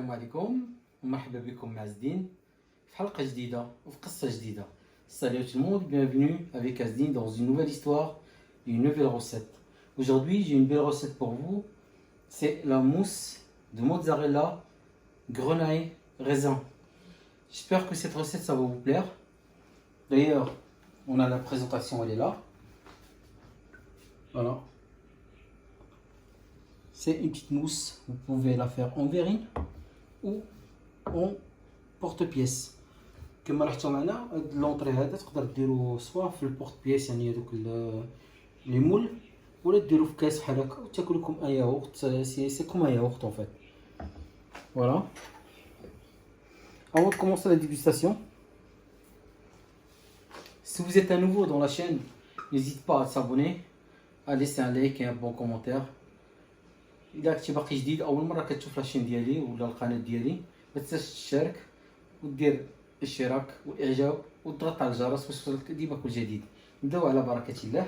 السلام عليكم ومرحبا بكم مع زدين في حلقة جديدة وفي قصة جديدة. Salut tout le monde, bienvenue avec Azdine dans une nouvelle histoire et une nouvelle recette. Aujourd'hui, j'ai une belle recette pour vous. C'est la mousse de mozzarella, grenaille, raisin. J'espère que cette recette ça va vous plaire. D'ailleurs, on a la présentation, elle est là. Voilà. C'est une petite mousse, vous pouvez la faire en verrine ou en porte-pièce. كما لاحظتوا معنا هاد لونطري هذا تقدر ديروه سواء في البورت بيس يعني هذوك لي مول ولا ديروه في كاس بحال هكا وتاكلوا لكم ان ياغورت سي كوم ان ياغورت en fait. Voilà. Avant de commencer la dégustation, si vous êtes à nouveau dans la chaîne, n'hésitez pas à s'abonner, à laisser un like et un bon commentaire. إذا كنتي باقي جديد أول مرة كتشوف لاشين ديالي ولا القناة ديالي ما تنساش تشارك ودير الاشتراك والإعجاب وتضغط على الجرس باش توصلك ديما كل جديد. نبداو على بركة الله.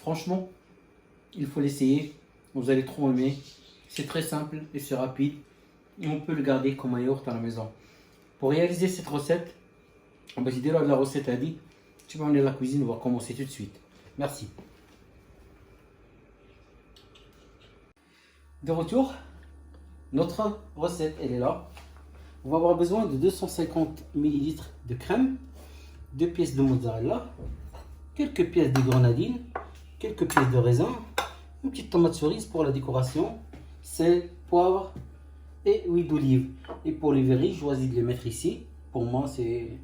Franchement, il faut l'essayer, vous allez trop aimer. C'est très simple et c'est rapide et on peut le garder comme un yaourt à la maison. Pour réaliser cette recette, on va dire la recette a dit, tu vas emmener la cuisine, on va commencer tout de suite. Merci. De retour, notre recette elle est là. On va avoir besoin de 250 ml de crème, 2 pièces de mozzarella, quelques pièces de grenadine, quelques pièces de raisin, une petite tomate cerise pour la décoration, sel, poivre et huile d'olive. Et pour les verris, je choisis de les mettre ici. Pour moi, c'est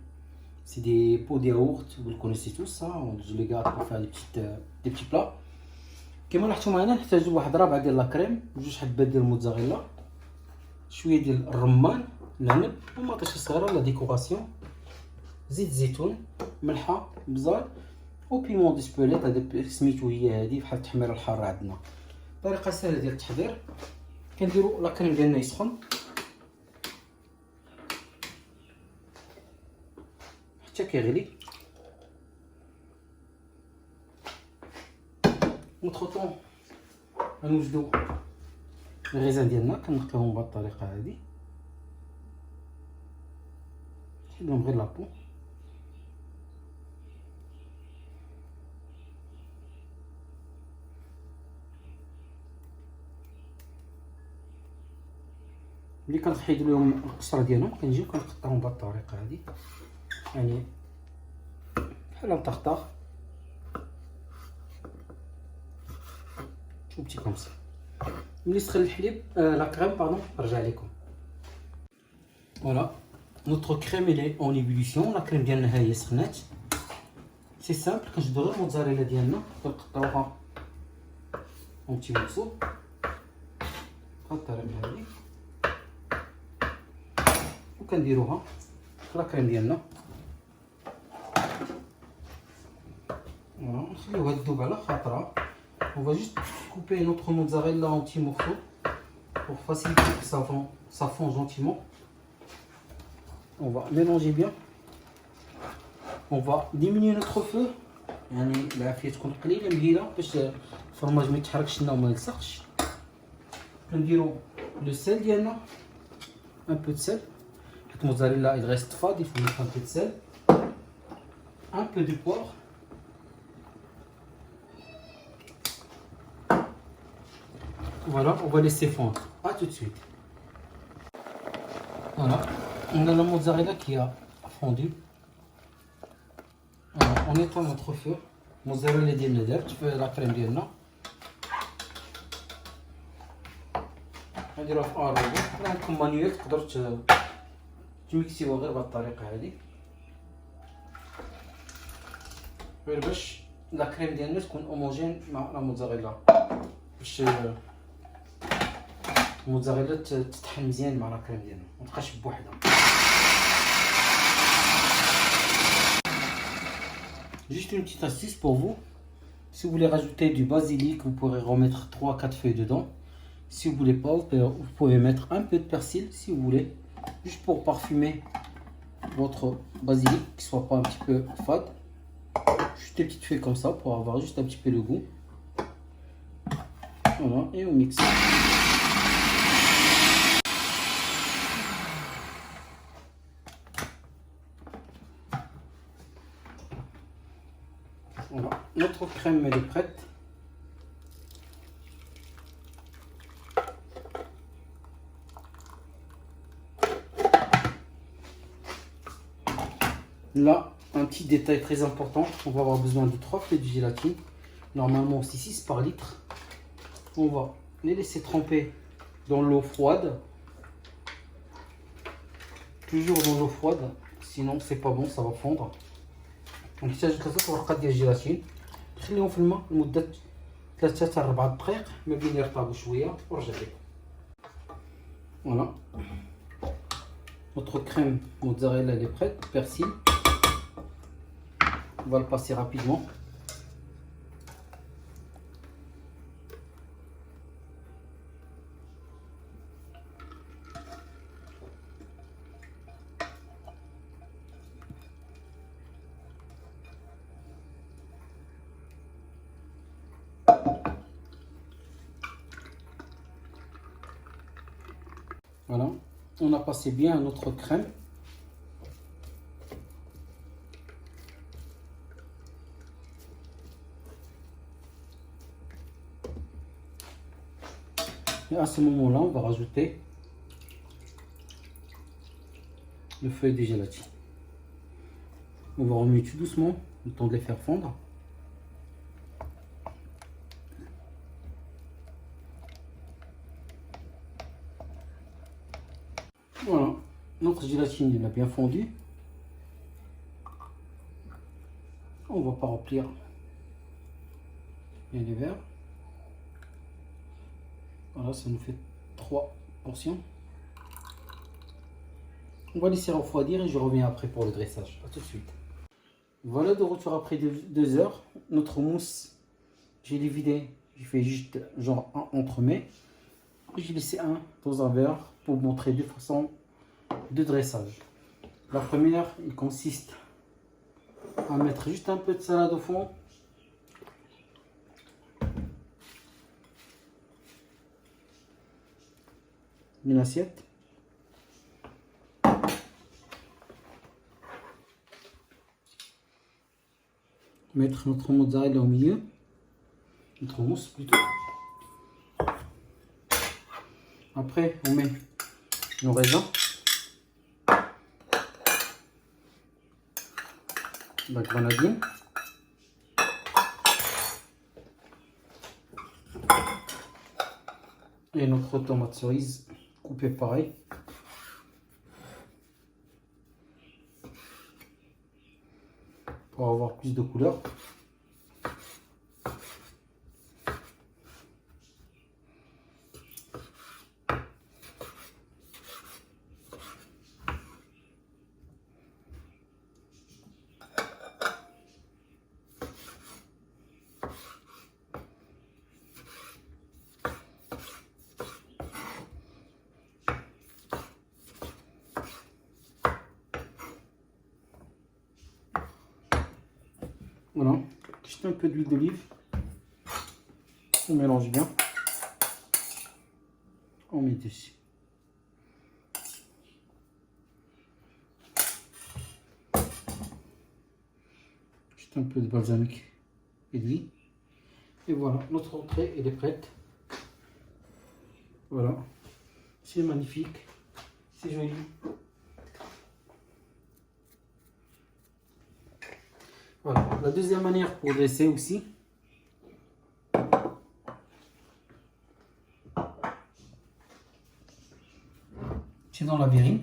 des pots de yaourt, vous le connaissez tous, ça. Je les garde pour faire des petits plats. كما لاحظتوا معنا نحتاجوا واحد ربعة ديال لا كريم، جوج حبات ديال الموتزاريلا، شويه ديال الرمان، العنب ومطيشه صغيره لا ديكوراسيون، زيت زيتون، ملحه، بزار وبيمون دي سبوليت هذا سميتو هي هذه بحال التحميره الحاره عندنا. طريقه سهله ديال التحضير، كنديروا لا كريم ديالنا يسخن حتى كيغلي. اونتر طون غنوجدو الغيزان ديالنا كنقيوهم بهذه الطريقه هذه، نحيد لهم غير لابو. ملي كنحيد لهم القشره ديالهم كنجيو كنقطعهم بهذه الطريقه هذه، يعني بحال مطخطخ شو بتي كوم سا. ملي سخن الحليب لا كريم باردون رجع لكم. فوالا نوتر كريم اللي اون ايبوليسيون. لا كريم ديالنا ها هي سخنات. سي سامبل، كنشدو غير الموتزاريلا ديالنا كنقطعوها اون بتي مورسو بهاد الطريقه هذه وكنديروها في لا كريم ديالنا. فوالا نخليوها تذوب على خاطرها. On va juste couper notre mozzarella en petits morceaux pour faciliter que ça fond gentiment. On va mélanger bien. On va diminuer notre feu. يعني العافية تكون قليلة مهيلة باش الفرماج ما يتحركش لنا وما يلصقش. كنديرو لو سيل ديالنا، un peu de sel. La mozzarella il reste fade, il faut mettre un peu de sel, un peu de poivre. Voilà, on va laisser fondre. A tout de suite. Voilà, on a la mozzarella qui a fondu. Alors, on éteint notre feu. Mozzarella ديالنا دار، tu fais la crème ديالنا. نديروها في اربعة. عندكم مانيوال تقدروا تميكسيوها غير بهذه الطريقه هذه، غير باش لا كريم ديالنا تكون اوموجين مع لا موتزاريلا، باش الموتزاريلا تطحن مزيان مع لا كريم ديالنا ما تبقاش بوحدها. Juste une petite astuce pour vous, si vous voulez rajouter du basilic, vous pourrez remettre 3-4 feuilles dedans. Si vous voulez pas, vous pouvez mettre un peu de persil si vous voulez. juste pour parfumer votre basilic, qu'il soit pas un petit peu fade. Juste des petites feuilles comme ça pour avoir juste un petit peu le goût. Voilà, et on mixe. Voilà, notre crème elle est prête. Là, un petit détail très important, on va avoir besoin de 3 feuilles de gélatine. Normalement, c'est 6 par litre. On va les laisser tremper dans l'eau froide. Toujours dans l'eau froide, sinon c'est pas bon, ça va fondre. نحتاج 3 ورقات ديال الجيلاتين نخليهم في الماء لمده 3 حتى 4 دقائق ما بين يرطبوا شويه ورجع لكم. Voilà. Notre crème mozzarella elle est prête, persil. On va le passer rapidement. Voilà, on a passé bien notre crème. Et à ce moment-là, on va rajouter le feuille de gélatine. On va remuer tout doucement, le temps de les faire fondre. Voilà, notre gélatine elle a bien fondu. On va pas remplir bien les verres. Voilà, ça nous fait 3 portions. On va laisser refroidir et je reviens après pour le dressage. A tout de suite. Voilà, de retour après 2 heures. Notre mousse, j'ai les vidé. J'ai fait juste genre un entremets. J'ai laissé un dans un verre pour vous montrer 2 façons de dressage. La première, il consiste à mettre juste un peu de salade au fond. Une assiette. Mettre notre mozzarella au milieu. Notre mousse plutôt. Après, on met nos raisins. La grenadine. Et notre tomate cerise coupée pareil. Pour avoir plus de couleur. Voilà, juste un peu d'huile d'olive. On mélange bien. On met dessus. Juste un peu de balsamique et d'huile. Et voilà, notre entrée elle est prête. Voilà, c'est magnifique, c'est joli. Voilà, la deuxième manière pour dresser aussi. C'est dans la verrine.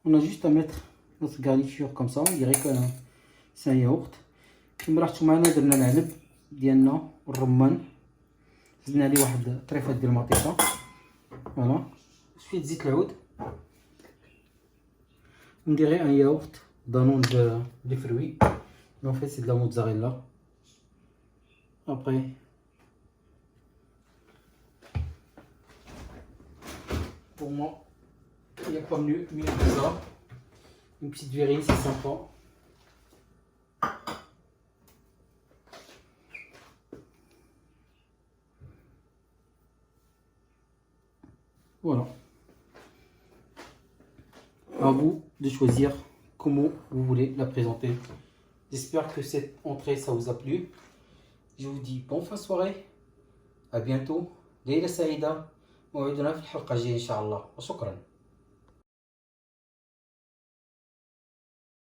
On a juste à mettre notre garniture comme ça, on dirait que c'est un yaourt. كما راحتو معنا درنا العنب ديالنا والرمان، زدنا عليه واحد طريفات ديال المطيشه. فوالا شويه زيت العود. On dirait un yaourt Danone de fruits, mais en fait c'est de la mozzarella. Après Pour moi, il n'y a pas mieux que ça. Une petite verrine, c'est sympa. Voilà. À vous de choisir comment vous voulez la présenter. J'espère que cette entrée, ça vous a plu. Je vous dis bonne fin de soirée. À bientôt. ليلة سعيدة. موعدنا في الحلقة الجاية إن شاء الله وشكرا.